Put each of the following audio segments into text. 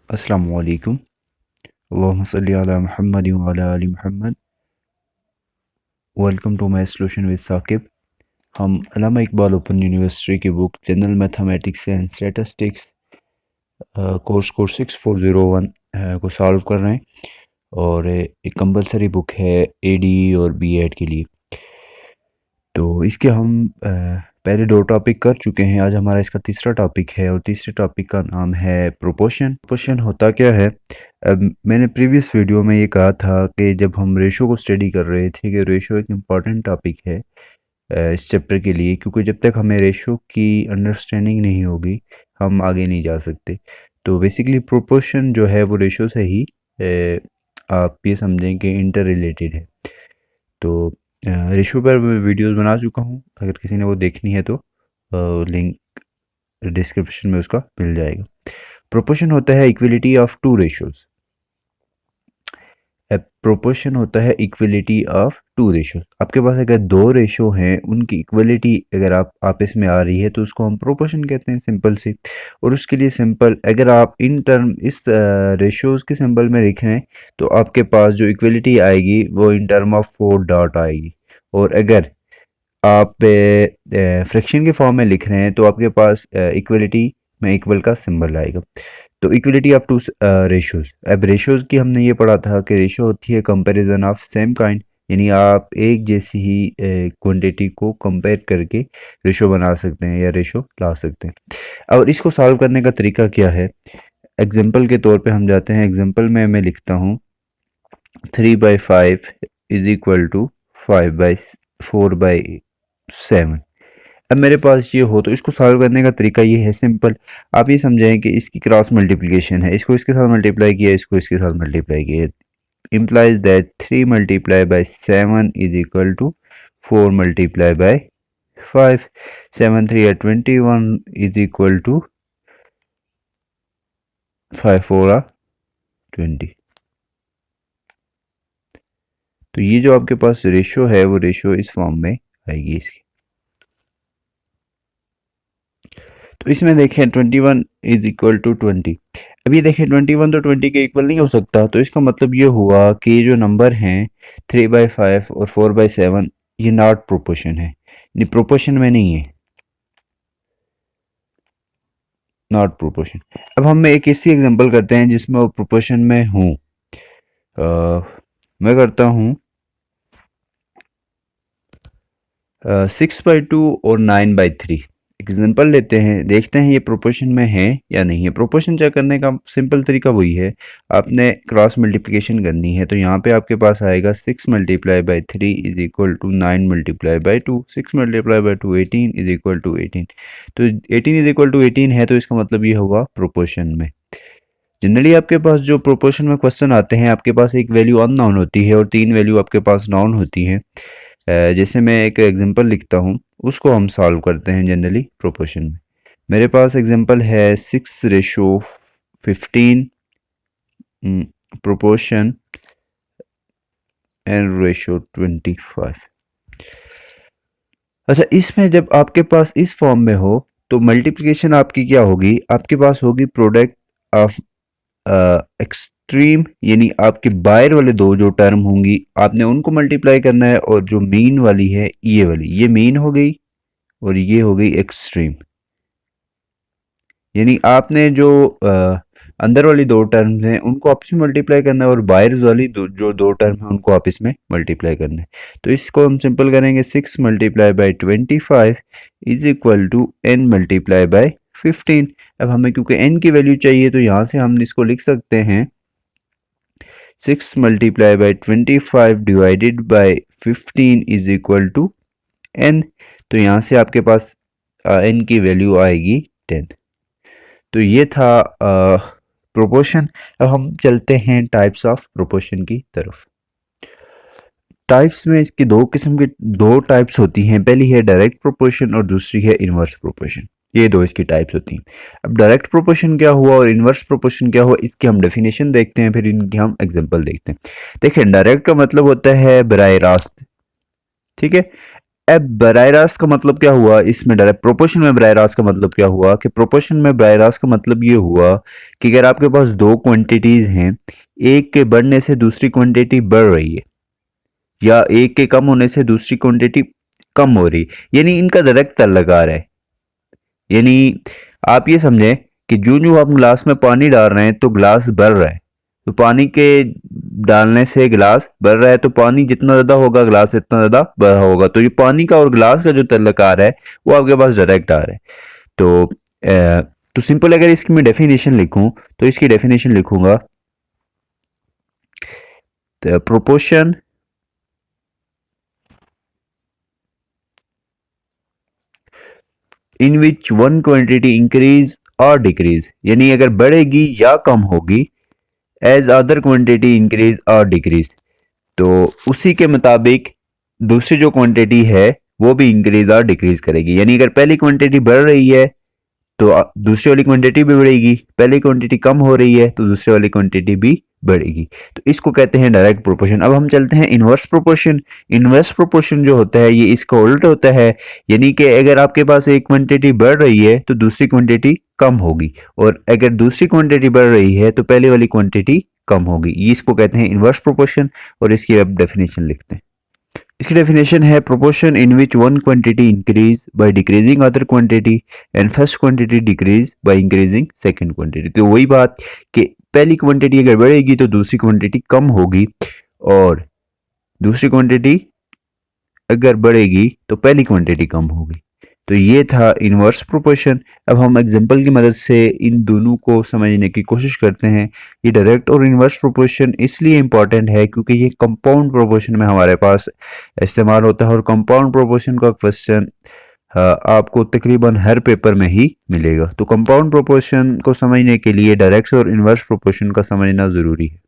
अस्सलामु अलैकुम। अल्लाहुम्मा सल्लि अला मुहम्मद व अला आलि Muhammad. Welcome to my solution with Saqib. हम अल्लामा इकबाल ओपन यूनिवर्सिटी की book general mathematics and statistics course 6401 को सॉल्व कर रहे हैं और एक कंपलसरी बुक है एडी और बीएड के लिए। तो इसके हम पहले दो टॉपिक कर चुके हैं। आज हमारा इसका तीसरा टॉपिक है और तीसरे टॉपिक का नाम है प्रोपोर्शन। प्रोपोर्शन होता क्या है? मैंने प्रीवियस वीडियो में ये कहा था कि जब हम रेशो को स्टडी कर रहे थे कि रेशो एक इम्पॉर्टेंट टॉपिक है इस चैप्टर के लिए, क्योंकि जब तक हमें रेशो की अंडरस्टैंडिंग नहीं होगी हम आगे नहीं जा सकते। तो बेसिकली प्रोपोर्शन जो है वो रेशो से ही आप ये समझें कि इंटर रिलेटेड है। तो रेशो पर वीडियोस बना चुका हूँ, अगर किसी ने वो देखनी है तो लिंक डिस्क्रिप्शन में उसका मिल जाएगा। प्रोपोर्शन होता है equality of two ratios. Proportion होता है इक्वलिटी ऑफ टू रेशो। आपके पास अगर दो रेशो हैं, उनकी इक्वलिटी अगर आप आपस में आ रही है तो उसको हम प्रोपोर्शन कहते हैं, सिंपल सी। और उसके लिए सिंपल, अगर आप इन टर्म इस रेशोज के सिंबल में लिख रहे हैं तो आपके पास जो इक्वलिटी आएगी वो इन टर्म ऑफ 4 डॉट आएगी। और अगर आप फ्रैक्शन के फॉर्म में लिख रहे हैं तो आपके पास इक्वलिटी में इक्वल का सिंबल आएगा। तो इक्वलिटी ऑफ टू रेशोज। अब रेशोज की हमने ये पढ़ा था कि रेशो होती है कंपैरिजन ऑफ सेम काइंड, यानी आप एक जैसी ही क्वांटिटी को कंपेयर करके रेशो बना सकते हैं या रेशो ला सकते हैं। और इसको सॉल्व करने का तरीका क्या है? एग्जांपल के तौर पे हम जाते हैं। एग्जांपल में मैं लिखता हूँ 3/5 इज इक्वल टू 5/4/7। अब मेरे पास ये हो तो इसको सॉल्व करने का तरीका ये है, सिंपल। आप ये समझें कि इसकी क्रॉस मल्टीप्लिकेशन है, इसको इसके साथ मल्टीप्लाई किया, इसको इसके साथ मल्टीप्लाई किया, implies that 3 multiplied by 7 is equal to 4 multiplied by 5। 7 3 are 21 is equal to 5 4 are 20। तो ये जो आपके पास रेशो है वो रेशो इस फॉर्म में आएगी इसकी। तो इसमें देखें 21 इज इक्वल टू 20। अभी देखें 21 तो 20 के इक्वल नहीं हो सकता, तो इसका मतलब ये हुआ कि ये जो नंबर हैं 3/5 और 4/7 ये नॉट प्रोपोर्शन है, ये प्रोपोर्शन में नहीं है, नॉट प्रोपोर्शन। अब हम एक ऐसी एग्जांपल करते हैं जिसमें वो प्रोपोर्शन में हूँ। मैं करता हूँ 6/2 और 9/3। एग्जांपल लेते हैं, देखते हैं ये प्रोपोर्शन में है या नहीं है। प्रोपोर्शन चेक करने का सिंपल तरीका वही है, आपने क्रॉस मल्टीप्लिकेशन करनी है। तो यहाँ पे आपके पास आएगा 6 multiply by 3 is equal to 9 multiply by 2। 6 multiply by 2 18 is equal to 18। तो 18 इज इक्वल टू 18 है, तो इसका मतलब ये होगा प्रोपोर्शन में। जनरली आपके पास जो प्रोपोर्शन में क्वेश्चन आते हैं, आपके पास एक वैल्यू अननोन होती है और 3 वैल्यू आपके पास नॉन होती हैं। जैसे मैं एक एग्जांपल लिखता हूँ, उसको हम सॉल्व करते हैं जनरली प्रोपोर्शन में। मेरे पास एग्जांपल है 6/15 प्रोपोर्शन एंड रेशो 25। अच्छा, इसमें जब आपके पास इस फॉर्म में हो तो मल्टीप्लिकेशन आपकी क्या होगी? आपके पास होगी प्रोडक्ट ऑफ एक्सट्रीम, यानी आपके बाहर वाले दो जो टर्म होंगी आपने उनको मल्टीप्लाई करना है, और जो मीन वाली है ये वाली, ये मीन हो गई और ये हो गई एक्सट्रीम। यानी आपने जो अंदर वाली दो टर्म्स हैं उनको आपस में मल्टीप्लाई करना है और बाहर वाली जो दो टर्म है उनको आपस में मल्टीप्लाई करना है। तो इसको हम सिंपल करेंगे, 6 multiply by 25 is equal to n multiply by 15। अब हमें क्योंकि n की वैल्यू चाहिए तो यहाँ से हम इसको लिख सकते हैं 6 multiply by 25 divided by 15 is equal to n। तो यहाँ से आपके पास n की वैल्यू आएगी 10। तो ये था प्रोपोर्शन। अब हम चलते हैं टाइप्स ऑफ प्रोपोर्शन की तरफ। टाइप्स में इसकी दो किस्म की दो टाइप्स होती हैं, पहली है डायरेक्ट प्रोपोर्शन और दूसरी है इनवर्स प्रोपोर्शन। ये दो इसकी टाइप्स होती हैं। अब डायरेक्ट प्रोपोर्शन क्या हुआ और इनवर्स प्रोपोर्शन क्या हुआ, इसकी हम डेफिनेशन देखते हैं, फिर इनकी हम एग्जांपल देखते हैं। देखिए, डायरेक्ट का मतलब होता है बराह रास्त, ठीक है। अब बराह रास्त का मतलब क्या हुआ इसमें, डायरेक्ट प्रोपोर्शन में बराह रास्त का मतलब क्या हुआ कि प्रोपोर्शन में बराह रास्त का मतलब ये हुआ कि अगर आपके पास दो क्वांटिटीज हैं, एक के बढ़ने से दूसरी क्वांटिटी बढ़ रही है या एक के कम होने से दूसरी क्वांटिटी कम हो रही, यानी इनका डायरेक्ट ताल्लुक आ रहा है। यानी आप ये समझें कि जो जो आप गिलास में पानी डाल रहे हैं तो गिलास भर रहा है, तो पानी के डालने से गिलास भर रहा है, तो पानी जितना ज़्यादा होगा गिलास इतना ज़्यादा भरा होगा। तो ये पानी का और गिलास का जो ताल्लुक आ रहा है वो आपके पास डायरेक्ट आ रहा है। तो सिंपल अगर इसकी मैं डेफिनेशन लिखूं तो इसकी डेफिनेशन लिखूंगा, proportion in which one quantity increase और डिक्रीज, यानी अगर बढ़ेगी या कम होगी, एज अदर क्वांटिटी इंक्रीज और डिक्रीज, तो उसी के मुताबिक दूसरी जो क्वांटिटी है वो भी इंक्रीज और डिक्रीज करेगी। यानी अगर पहली क्वांटिटी बढ़ रही है तो दूसरी वाली क्वांटिटी भी बढ़ेगी, पहली क्वांटिटी कम हो रही है तो दूसरी वाली क्वांटिटी भी बढ़ेगी। तो इसको कहते हैं डायरेक्ट प्रोपोर्शन। अब हम चलते हैं इनवर्स प्रोपोर्शन। इनवर्स प्रोपोर्शन जो होता है ये इसका उल्ट होता है, यानी कि अगर आपके पास एक क्वांटिटी बढ़ रही है तो दूसरी क्वांटिटी कम होगी, और अगर दूसरी क्वांटिटी बढ़ रही है तो पहली वाली क्वांटिटी कम होगी। ये इसको कहते हैं इनवर्स प्रोपोर्शन, और इसकी अब डेफिनेशन लिखते हैं। इसकी डेफिनेशन है proportion in which one quantity increase by decreasing other quantity and first quantity decrease by increasing second quantity. तो वही बात कि पहली क्वांटिटी अगर बढ़ेगी तो दूसरी क्वांटिटी कम होगी, और दूसरी क्वांटिटी अगर बढ़ेगी तो पहली क्वांटिटी कम होगी। तो ये था इनवर्स प्रोपोर्शन। अब हम एग्जांपल की मदद से इन दोनों को समझने की कोशिश करते हैं। ये डायरेक्ट और इनवर्स प्रोपोर्शन इसलिए इंपॉर्टेंट है क्योंकि ये कंपाउंड प्रोपोर्शन में हमारे पास इस्तेमाल होता है, और कंपाउंड प्रोपोर्शन का क्वेश्चन आपको तकरीबन हर पेपर में ही मिलेगा। तो कंपाउंड प्रोपोर्शन को समझने के लिए डायरेक्ट और इनवर्स प्रोपोर्शन का समझना ज़रूरी है।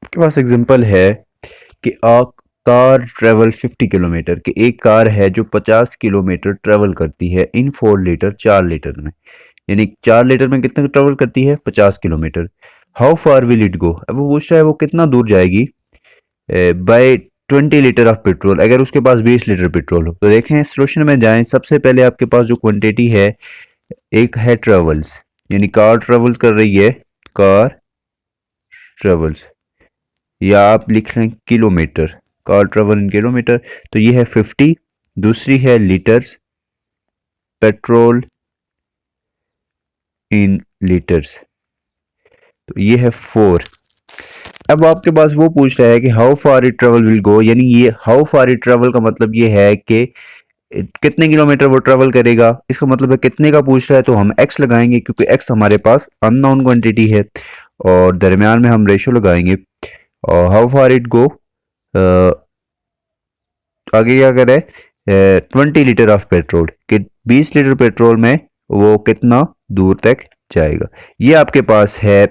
आपके पास एग्जांपल है कि कार ट्रेवल 50 किलोमीटर, कि एक कार है जो 50 किलोमीटर ट्रेवल करती है इन 4 लीटर 4 लीटर में, यानी 4 लीटर में कितना ट्रेवल करती है 50 kilometre. How far will it go, अब वो पूछ रहा है वो कितना दूर जाएगी बाय 20 लीटर ऑफ पेट्रोल, अगर उसके पास 20 लीटर पेट्रोल हो। तो देखें सोल्यूशन में जाएं, सबसे पहले आपके पास जो क्वांटिटी है एक है ट्रेवल्स, यानी कार ट्रेवल कर रही है, कार ट्रेवल्स, या आप लिख लें kilometre, car travel in kilometre, तो ये है 50। दूसरी है लीटर्स, पेट्रोल इन लीटर्स, तो ये है 4। अब आपके पास वो पूछ रहा है कि how far it travel will go, यानी ये हाउ फार इट ट्रेवल का मतलब ये है कि कितने किलोमीटर वो ट्रेवल करेगा, इसका मतलब है कितने का पूछ रहा है, तो हम x लगाएंगे क्योंकि x हमारे पास अननोन क्वांटिटी है, और दरमियान में हम रेशो लगाएंगे। और हाउ फार इट गो, आगे क्या करे 20 लीटर ऑफ पेट्रोल, कि 20 लीटर पेट्रोल में वो कितना दूर तक जाएगा। ये आपके पास है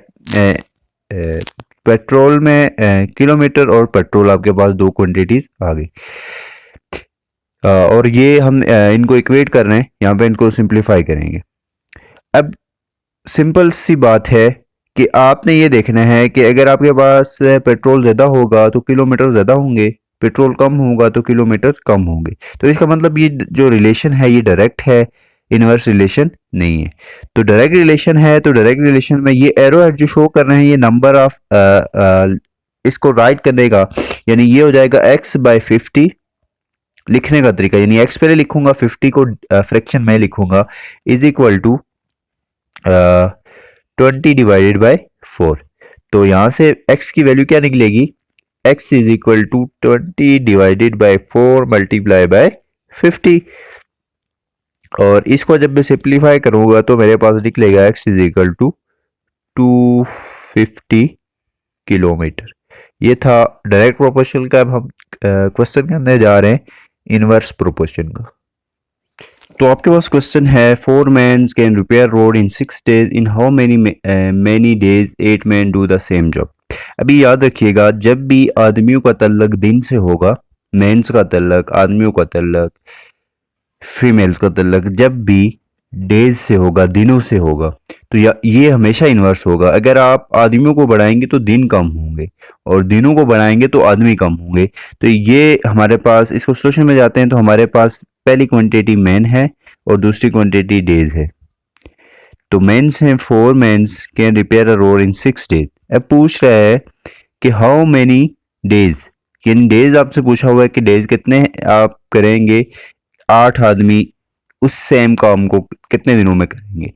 पेट्रोल में किलोमीटर, और पेट्रोल आपके पास दो क्वांटिटीज आ गई। और ये हम इनको इक्वेट कर रहे हैं, यहाँ पे इनको सिंप्लीफाई करेंगे। अब सिंपल सी बात है कि आपने ये देखना है कि अगर आपके पास पेट्रोल ज़्यादा होगा तो किलोमीटर ज़्यादा होंगे, पेट्रोल कम होगा तो किलोमीटर कम होंगे। तो इसका मतलब ये जो रिलेशन है ये डायरेक्ट है, इनवर्स रिलेशन नहीं है। तो डायरेक्ट रिलेशन है, तो डायरेक्ट रिलेशन में ये एरो हेड जो शो कर रहे हैं ये नंबर ऑफ इसको राइट करने का, यानी ये हो जाएगा x बाय 50 लिखने का तरीका, यानी x पहले लिखूंगा, 50 को फ्रैक्शन में लिखूंगा, is equal to 20 divided by 4। तो यहां से x की वैल्यू क्या निकलेगी, x is equal to 20 divided by 4 multiply by 50। और इसको जब मैं सिंप्लीफाई करूंगा तो मेरे पास निकलेगा x is equal to 250 kilometre. ये था डायरेक्ट प्रोपोर्शन का। अब हम क्वेश्चन के अंदर जा रहे हैं इनवर्स प्रोपोर्शन का। तो आपके पास क्वेश्चन है 4 mans can repair road in 6 days, in how many days 8 man do the same job. अभी याद रखिएगा जब भी आदमियों का तल्लक दिन से होगा, मैन्स का तल्लक आदमियों का तल्लक, फीमेल्स का तल्लक जब भी डेज से होगा दिनों से होगा, तो ये हमेशा इन्वर्स होगा। अगर आप आदमियों को बढ़ाएंगे तो दिन कम होंगे और दिनों को बढ़ाएंगे तो आदमी कम होंगे। तो ये हमारे पास, इसको सोल्यूशन में जाते हैं तो हमारे पास पहली क्वांटिटी मैन है और दूसरी क्वांटिटी डेज है। तो मेंस हैं 4 mens can repair a road in 6 days. अब पूछ रहा है कि हाउ मेनी डेज, यानी डेज आपसे पूछा हुआ है कि डेज कितने आप करेंगे, 8 आदमी उस सेम काम को कितने दिनों में करेंगे।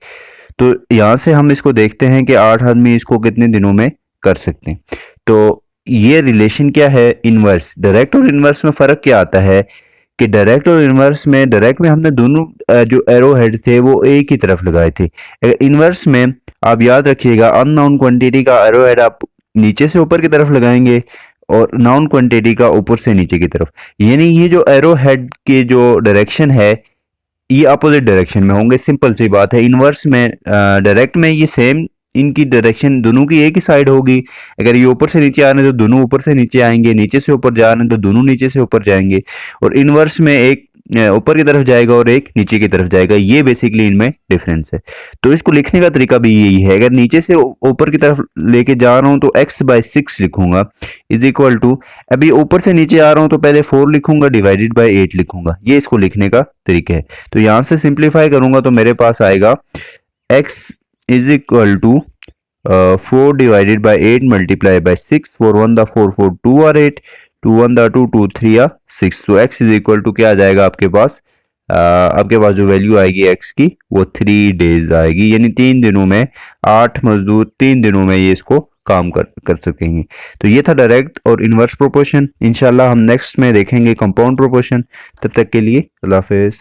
तो यहाँ से हम इसको देखते हैं कि 8 आदमी इसको कितने दिनों में कर सकते हैं। तो ये रिलेशन क्या है, इनवर्स। डायरेक्ट और इनवर्स में फ़र्क क्या आता है कि डायरेक्ट और इनवर्स में, डायरेक्ट में हमने दोनों जो एरो हेड थे वो एक ही तरफ लगाए थे। इनवर्स में आप याद रखिएगा, अननाउन क्वांटिटी का एरो हेड आप नीचे से ऊपर की तरफ लगाएंगे और नाउन क्वांटिटी का ऊपर से नीचे की तरफ। यानी ये जो एरो हेड के जो डायरेक्शन है ये अपोजिट डायरेक्शन में होंगे। सिंपल सी बात है। इनवर्स में, डायरेक्ट में ये सेम, इनकी डायरेक्शन दोनों की एक ही साइड होगी। अगर ये ऊपर से नीचे आ रहे हैं तो दोनों ऊपर से नीचे आएंगे, नीचे से ऊपर जा रहे हैं तो दोनों नीचे से ऊपर जाएंगे। और इनवर्स में एक ऊपर की तरफ जाएगा और एक नीचे की तरफ जाएगा। ये बेसिकली इनमें डिफरेंस है। तो इसको लिखने का तरीका भी यही है। अगर नीचे से ऊपर की तरफ लेके जा रहा हूं तो x/6 लिखूंगा इज इक्वल टू, अभी ऊपर से नीचे आ रहा हूं तो पहले 4 लिखूंगा डिवाइडेड बाय 8 लिखूंगा। ये इसको लिखने का तरीका है। तो यहां से सिंप्लीफाई करूंगा तो मेरे पास आएगा x is equal to 4 divided by 8 multiply by 6। 4 1 दा 4, 4 2 और 8, 2 1 दा 2, 2 3 या 6। तो x इज इक्वल टू क्या आ जाएगा आपके पास, आपके पास जो वैल्यू आएगी x की वो 3 डेज आएगी। यानी 3 दिनों में 8 मजदूर 3 दिनों में ये इसको काम कर सकेंगे। तो ये था डायरेक्ट और इनवर्स प्रोपोर्शन। इंशाल्लाह हम नेक्स्ट में देखेंगे कंपाउंड प्रोपोर्शन। तब तक के लिए अल्लाह हाफिज़।